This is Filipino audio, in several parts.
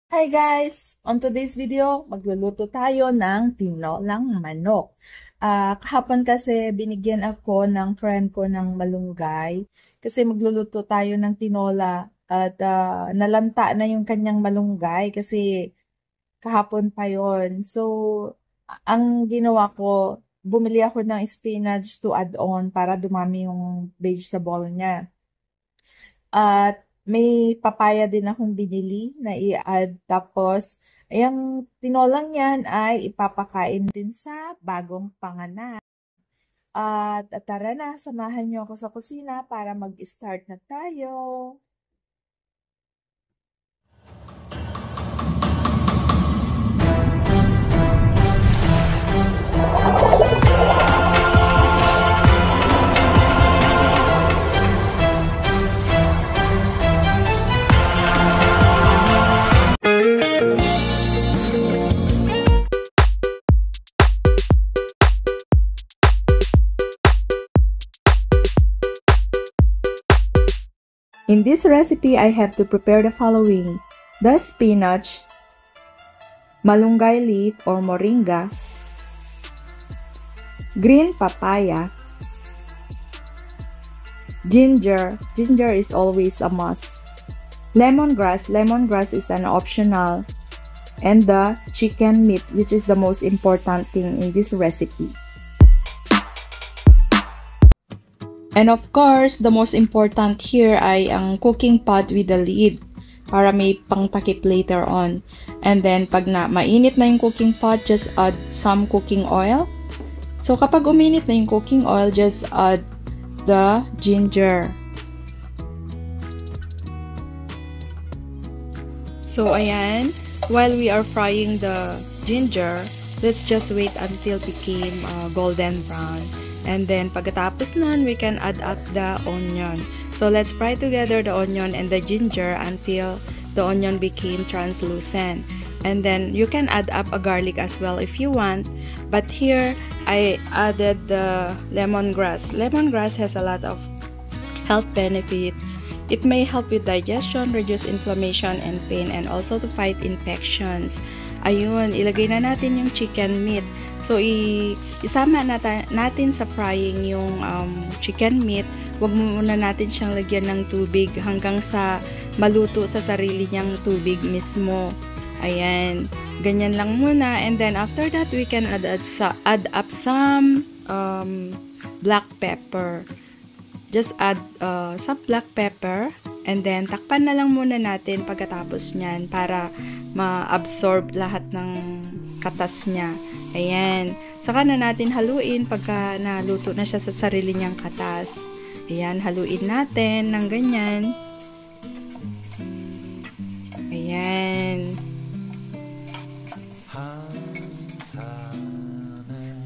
Hi guys! On today's video, magluluto tayo ng tinolang manok. Kahapon kasi binigyan ako ng friend ko ng malunggay kasi magluluto tayo ng tinola at nalanta na yung kanyang malunggay kasi kahapon pa yon. So, ang ginawa ko, bumili ako ng spinach to add on para dumami yung vegetable niya. At may papaya din akong binili na i-add. Tapos, yung tinolang yan ay ipapakain din sa bagong panganak. At tara na, samahan niyo ako sa kusina para mag-start na tayo. In this recipe, I have to prepare the following: the spinach, malunggay leaf or moringa, green papaya, ginger is always a must, lemongrass is an optional, and the chicken meat, which is the most important thing in this recipe. And of course, the most important here ay ang cooking pot with the lid para may pangtakip later on. And then, pag mainit na yung cooking pot, just add some cooking oil. So, kapag uminit na yung cooking oil, just add the ginger. So, ayan, while we are frying the ginger, let's just wait until it became golden brown. And then, pagkatapos nun, we can add up the onion. So, let's fry together the onion and the ginger until the onion became translucent. And then, you can add up a garlic as well if you want. But here, I added the lemongrass. Lemongrass has a lot of health benefits. It may help with digestion, reduce inflammation and pain, and also to fight infections. Ayun, ilagay na natin yung chicken meat. So, isama natin sa frying yung chicken meat. Huwag muna natin siyang lagyan ng tubig hanggang sa maluto sa sarili niyang tubig mismo. Ayan, ganyan lang muna. And then, after that, we can add up some black pepper. Just add some black pepper. And then, takpan na lang muna natin pagkatapos niyan para ma-absorb lahat ng katas niya. Ayan. Saka na natin haluin pagka naluto na siya sa sarili niyang katas. Ayan, haluin natin ng ganyan. Ayan.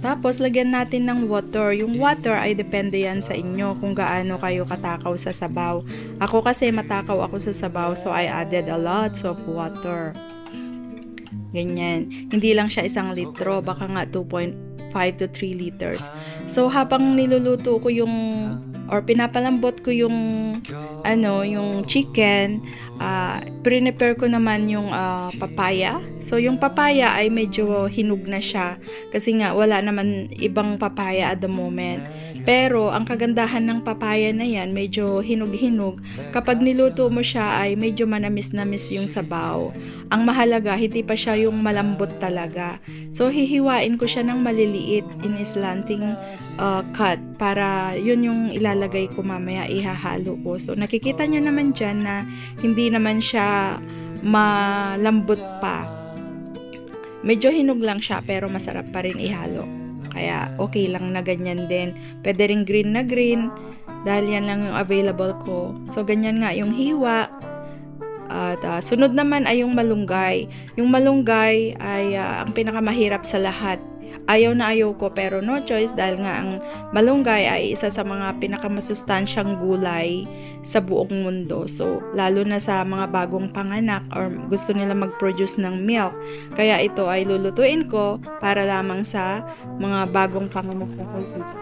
Tapos, lagyan natin ng water. Yung water ay depende yan sa inyo kung gaano kayo katakaw sa sabaw. Ako kasi matakaw ako sa sabaw, so I added a lot of water. Ganyan. Hindi lang siya 1 litro, baka nga 2.5 to 3 liters. So, habang niluluto ko yung, or pinapalambot ko yung, yung chicken, prepare ko naman yung papaya. So, yung papaya ay medyo hinog na siya kasi nga wala naman ibang papaya at the moment. Pero, ang kagandahan ng papaya na yan, medyo hinog-hinog. Kapag niluto mo siya ay medyo manamis-namis yung sabaw. Ang mahalaga, hindi pa siya yung malambot talaga. So, hihiwain ko siya ng maliliit in slanting cut para yun yung ilalagay ko mamaya, ihahalo ko. So, nakikita nyo naman dyan na hindi naman siya malambot pa. Medyo hinog lang siya pero masarap pa rin ihalo. Kaya okay lang na ganyan din. Pwede rin green na green dahil yan lang yung available ko. So, ganyan nga yung hiwa. At sunod naman ay yung malunggay. Yung malunggay ay ang pinakamahirap sa lahat. Ayaw na ayaw ko pero no choice dahil nga ang malunggay ay isa sa mga pinakamasustansyang gulay sa buong mundo. So, lalo na sa mga bagong panganak or gusto nila mag-produce ng milk. Kaya ito ay lulutuin ko para lamang sa mga bagong panganak na kultura.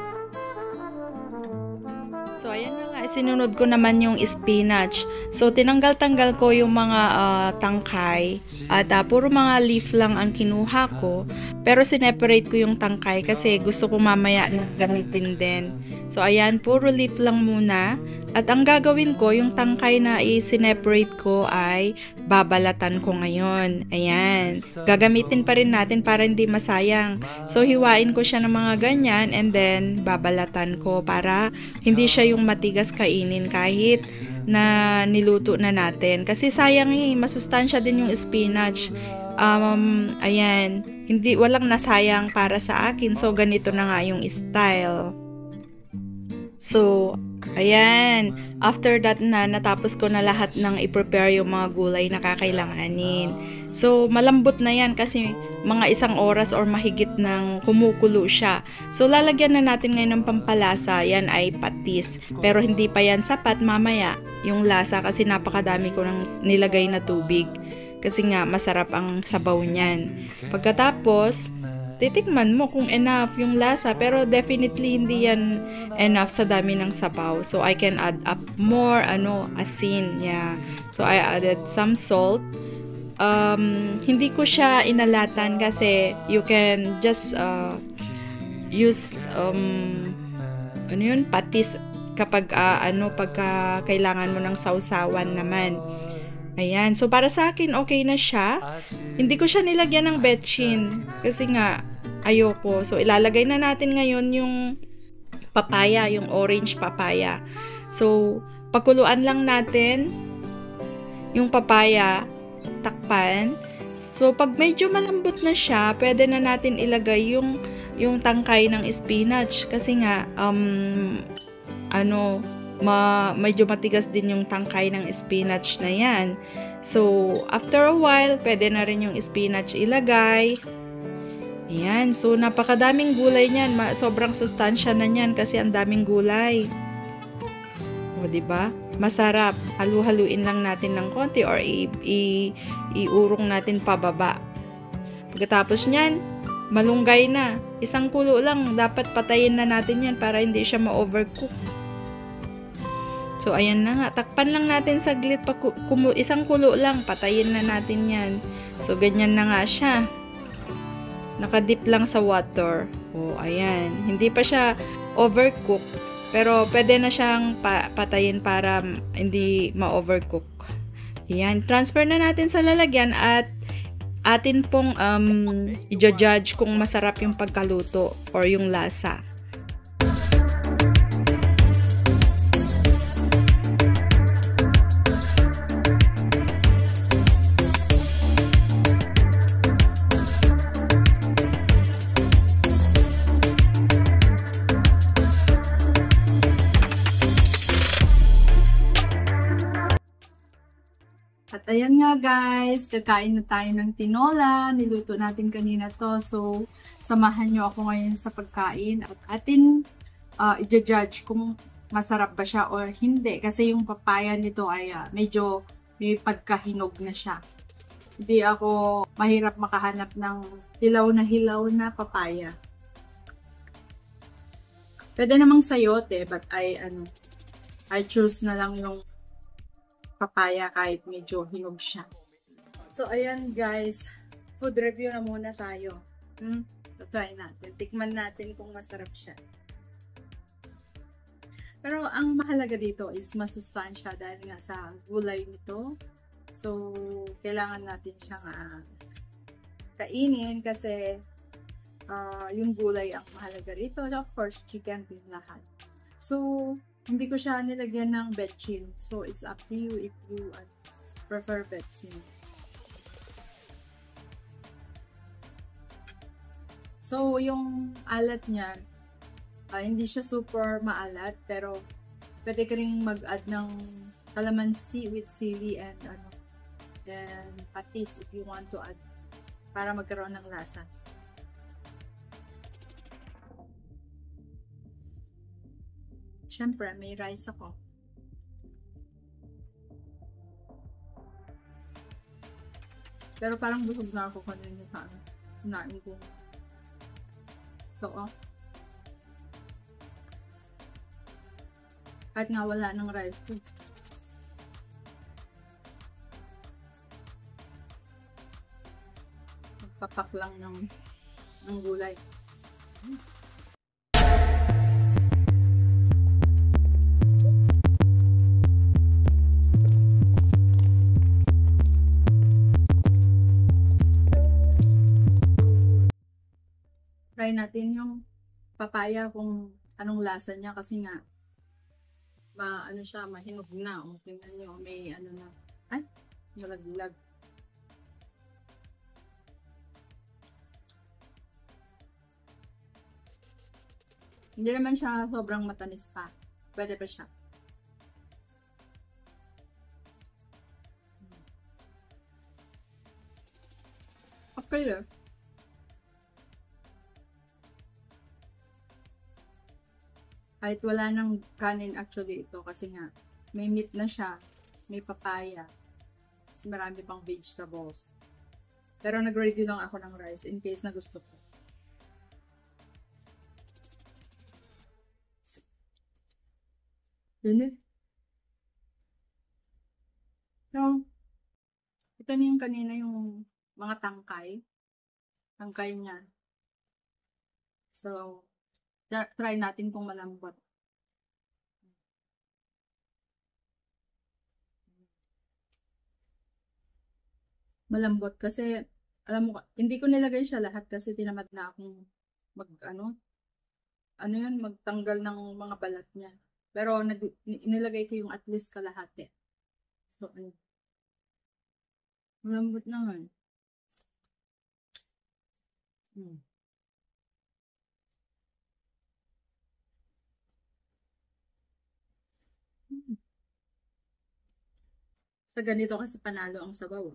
So, ayan na nga, Sinunod ko naman yung spinach. So, tinanggal-tanggal ko yung mga tangkay at puro mga leaf lang ang kinuha ko. Pero sineparate ko yung tangkay kasi gusto ko mamaya na gamitin din. So, ayan, puro leaf lang muna. At ang gagawin ko, yung tangkay na i-separate ko ay babalatan ko ngayon. Ayan. Gagamitin pa rin natin para hindi masayang. So, hiwain ko siya ng mga ganyan and then babalatan ko para hindi siya yung matigas kainin kahit na niluto na natin. Kasi sayang masustansya din yung spinach. Ayan. Walang nasayang para sa akin. So, ganito na nga yung style. So, ayan. After that natapos ko na lahat ng i-prepare yung mga gulay na kakailanganin. So, malambot na yan kasi mga 1 oras or mahigit nang kumukulo siya. So, lalagyan na natin ngayon ng pampalasa. Yan ay patis. Pero hindi pa yan sapat mamaya yung lasa kasi napakadami ko ng nilagay na tubig. Kasi nga, masarap ang sabaw niyan. Pagkatapos, titikman mo kung enough yung lasa, pero definitely hindi yan enough sa dami ng sabaw. So, I can add up more, asin. Yeah. So, I added some salt. Hindi ko siya inalatan kasi you can just use, patis kapag, pagka kailangan mo ng sausawan naman. Ayan. So, para sa akin, okay na siya. Hindi ko siya nilagyan ng betchin. Kasi nga, ayoko. So, ilalagay na natin ngayon yung papaya, yung orange papaya. So, pakuluan lang natin yung papaya, takpan. So, pag medyo malambot na siya, pwede na natin ilagay yung tangkay ng spinach. Kasi nga, medyo matigas din yung tangkay ng spinach na yan. So, after a while, pwede na rin yung spinach ilagay. Ayan. So, napakadaming gulay niyan. Sobrang sustansya na niyan kasi ang daming gulay. O, diba? Masarap. Halu-haluin lang natin ng konti or iurong natin pababa. Pagkatapos niyan, malunggay na. 1 kulo lang. Dapat patayin na natin yan para hindi siya ma-overcook. So, ayan na nga. Takpan lang natin saglit. 1 kulo lang. Patayin na natin yan. So, ganyan na nga siya. Nakadip lang sa water. O, ayan. Hindi pa siya overcook. Pero, pwede na siyang patayin para hindi ma-overcook. Ayan. Transfer na natin sa lalagyan at atin pong i-judge kung masarap yung pagkaluto or yung lasa. At ayan nga guys, kakain na tayo ng tinola. Niluto natin kanina to. So, samahan nyo ako ngayon sa pagkain. At atin i-judge kung masarap ba siya or hindi. Kasi yung papaya nito ay medyo may pagkahinog na siya. Hindi ako mahirap makahanap ng hilaw na papaya. Pwede namang sayote, but I choose na lang yung papaya kahit medyo hinog siya. So, ayan guys. Food review na muna tayo. So, try natin. Tikman natin kung masarap siya. Pero, ang mahalaga dito is masustansya dahil nga sa gulay nito. So, kailangan natin siyang kainin kasi yung gulay ang mahalaga rito. Of course, chicken din lahat. So, hindi ko siya nilagyan ng betchin. So, it's up to you if you prefer betchin. So, yung alat niya, hindi siya super maalat, pero pwede ka rin mag-add ng calamansi with sili and patis if you want to add para magkaroon ng lasa. Siyempre, may rice ako. Pero parang busog na ako kanina sa kinain ko. So, Kahit nga wala ng rice ko. Magpapak lang ng gulay. Try natin yung papaya kung anong lasa niya kasi nga ano siya, mahinog na. O, tingnan nyo, may ano na. Ay, nalaglag. Hindi naman siya sobrang matamis pa. Pwede pa siya. Okay. Kahit wala ng kanin actually ito kasi nga may meat na siya, may papaya, kasi marami pang vegetables. Pero nag-ready lang ako ng rice in case na gusto ko. Yun eh. So, ito na yung kanina yung mga tangkay. Tangkay niya. So, try natin kung malambot. Malambot kasi, alam mo, hindi ko nilagay siya lahat kasi tinamad na akong magtanggal ng mga balat niya. Pero nilagay ko yung at least kalahati. So, ano. Malambot na nga. Sa ganito kasi panalo ang sabaw.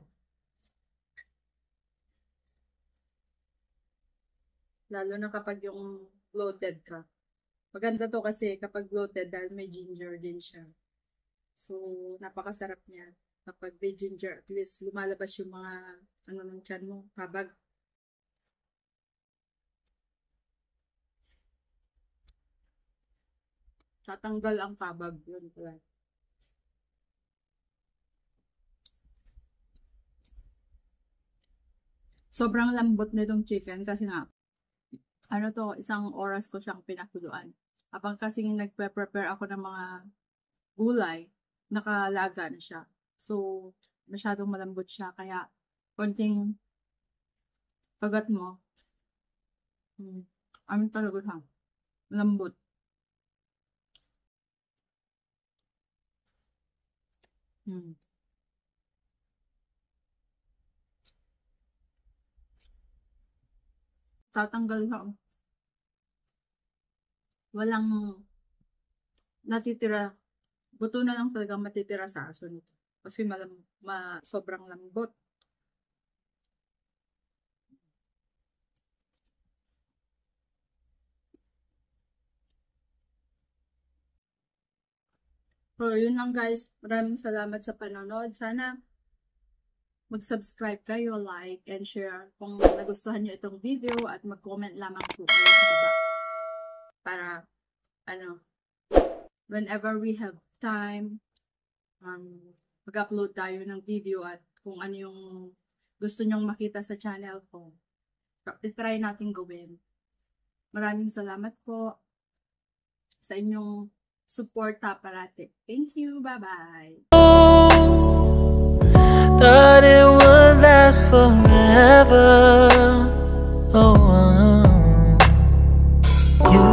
Lalo na kapag yung bloated ka. Maganda to kasi kapag bloated dahil may ginger din siya. So, napakasarap niya. Kapag may ginger, at least lumalabas yung mga ng tiyan mo, habag. Tatanggal ang kabag. Yun pala. Sobrang lambot nitong chicken kasi nga, isang oras ko siyang pinakuluan. Habang kasing nagpe-prepare ako ng mga gulay, nakalaga na siya. So, masyadong malambot siya. Kaya, konting kagat mo, talaga siya. Malambot. Tatanggal siya. Walang natitira. Buto na lang talaga matitira sa aso nito. Kasi sobrang lambot. So, yun lang guys. Maraming salamat sa panonood. Sana mag-subscribe kayo, like, and share kung nagustuhan nyo itong video at mag-comment lamang po kayo sa baba. Para, whenever we have time, mag-upload tayo ng video at kung ano yung gusto nyong makita sa channel ko, try natin gawin. Maraming salamat po sa inyong suporta parati. Thank you. Bye-bye. Thought it would last forever. Oh, you